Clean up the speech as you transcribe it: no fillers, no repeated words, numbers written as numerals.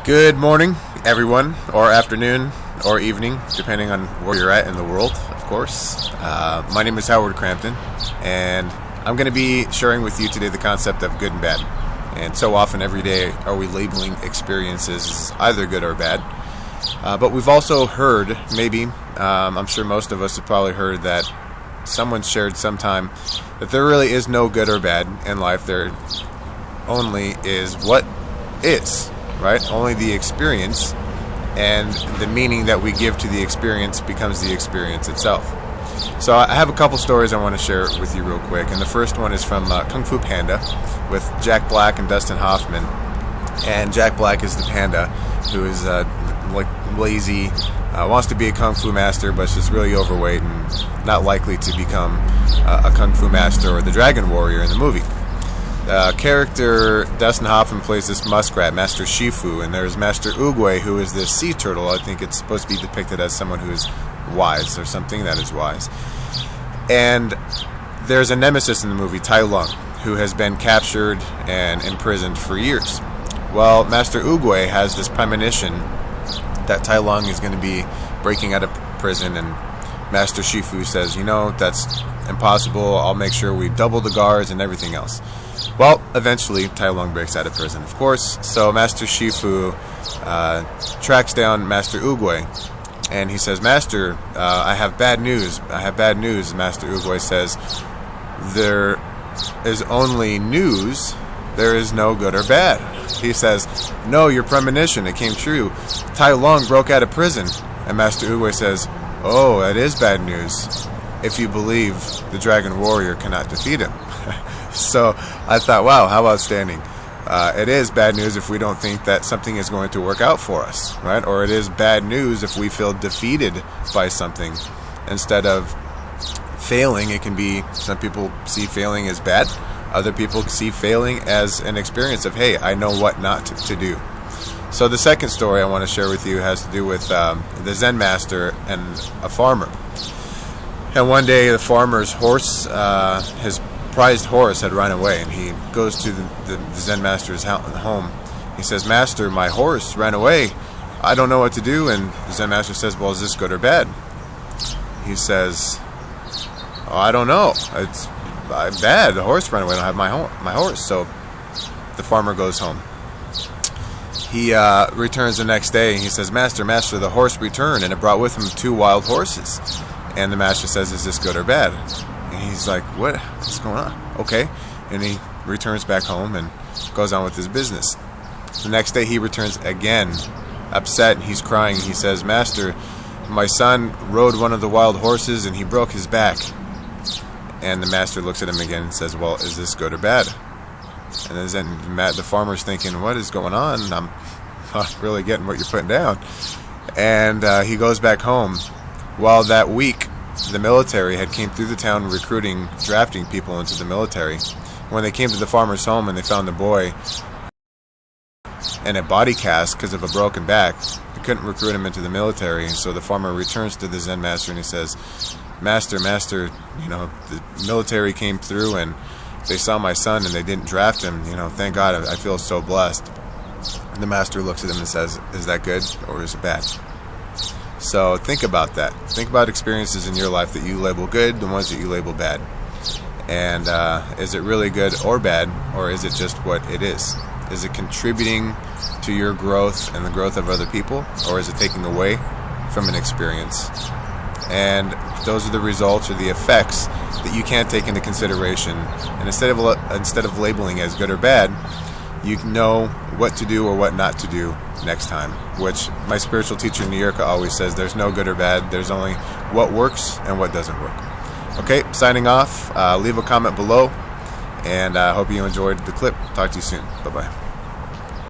Good morning, everyone, or afternoon, or evening, depending on where you're at in the world, of course. My name is Howard Crampton, and I'm going to be sharing with you today the concept of good and bad. And so often, every day, are we labeling experiences as either good or bad. But we've also heard, maybe, I'm sure most of us have probably heard that someone shared sometime that there really is no good or bad in life. There only is what is. Right? Only the experience and the meaning that we give to the experience becomes the experience itself. So I have a couple stories I want to share with you real quick. And the first one is from Kung Fu Panda with Jack Black and Dustin Hoffman. And Jack Black is the panda who is lazy, wants to be a Kung Fu master, but is just really overweight and not likely to become a Kung Fu master or the Dragon Warrior in the movie. Character Dustin Hoffman plays this muskrat, Master Shifu, and there's Master Oogway, who is this sea turtle. I think it's supposed to be depicted as someone who is wise, or something that is wise. And there's a nemesis in the movie, Tai Lung, who has been captured and imprisoned for years. Well, Master Oogway has this premonition that Tai Lung is going to be breaking out of prison, and Master Shifu says, that's impossible. I'll make sure we double the guards and everything else. Well, eventually, Tai Lung breaks out of prison, of course. So Master Shifu tracks down Master Oogway, and he says, Master, I have bad news. I have bad news. Master Oogway says, there is only news. There is no good or bad. He says, no, your premonition, it came true. Tai Lung broke out of prison. And Master Oogway says, oh, that is bad news. If you believe the Dragon Warrior cannot defeat him. So I thought, wow, how outstanding. It is bad news if we don't think that something is going to work out for us, right? Or it is bad news if we feel defeated by something. Instead of failing, it can be, some people see failing as bad. Other people see failing as an experience of, hey, I know what not to do. So the second story I want to share with you has to do with the Zen Master and a farmer. And one day the farmer's horse, his prized horse, had run away, and he goes to the Zen Master's home. He says, Master, my horse ran away. I don't know what to do. And the Zen Master says, well, is this good or bad? He says, oh, I don't know. It's bad. The horse ran away. I don't have my horse. So the farmer goes home. He returns the next day, and he says, Master, the horse returned, and it brought with him 2 wild horses. And the master says, is this good or bad? And he's like, what's going on? Okay. And he returns back home and goes on with his business. The next day he returns again, upset, and he's crying. He says, Master, my son rode one of the wild horses and he broke his back. And the master looks at him again and says, well, is this good or bad? And then the farmer's thinking, what is going on? I'm not really getting what you're putting down. And he goes back home. Well, that week, the military had came through the town recruiting, drafting people into the military. When they came to the farmer's home and they found the boy in a body cast because of a broken back, they couldn't recruit him into the military. And so the farmer returns to the Zen Master and he says, Master, the military came through and they saw my son and they didn't draft him. Thank God, I feel so blessed. And the master looks at him and says, is that good or is it bad? So think about that. Think about experiences in your life that you label good, the ones that you label bad. And is it really good or bad, or is it just what it is? Is it contributing to your growth and the growth of other people, or is it taking away from an experience? And those are the results or the effects that you can't take into consideration. And instead of labeling as good or bad, you know what to do or what not to do next time, which my spiritual teacher Niyurka always says, there's no good or bad, there's only what works and what doesn't work. Okay, signing off. Leave a comment below, and I hope you enjoyed the clip. Talk to you soon. Bye-bye.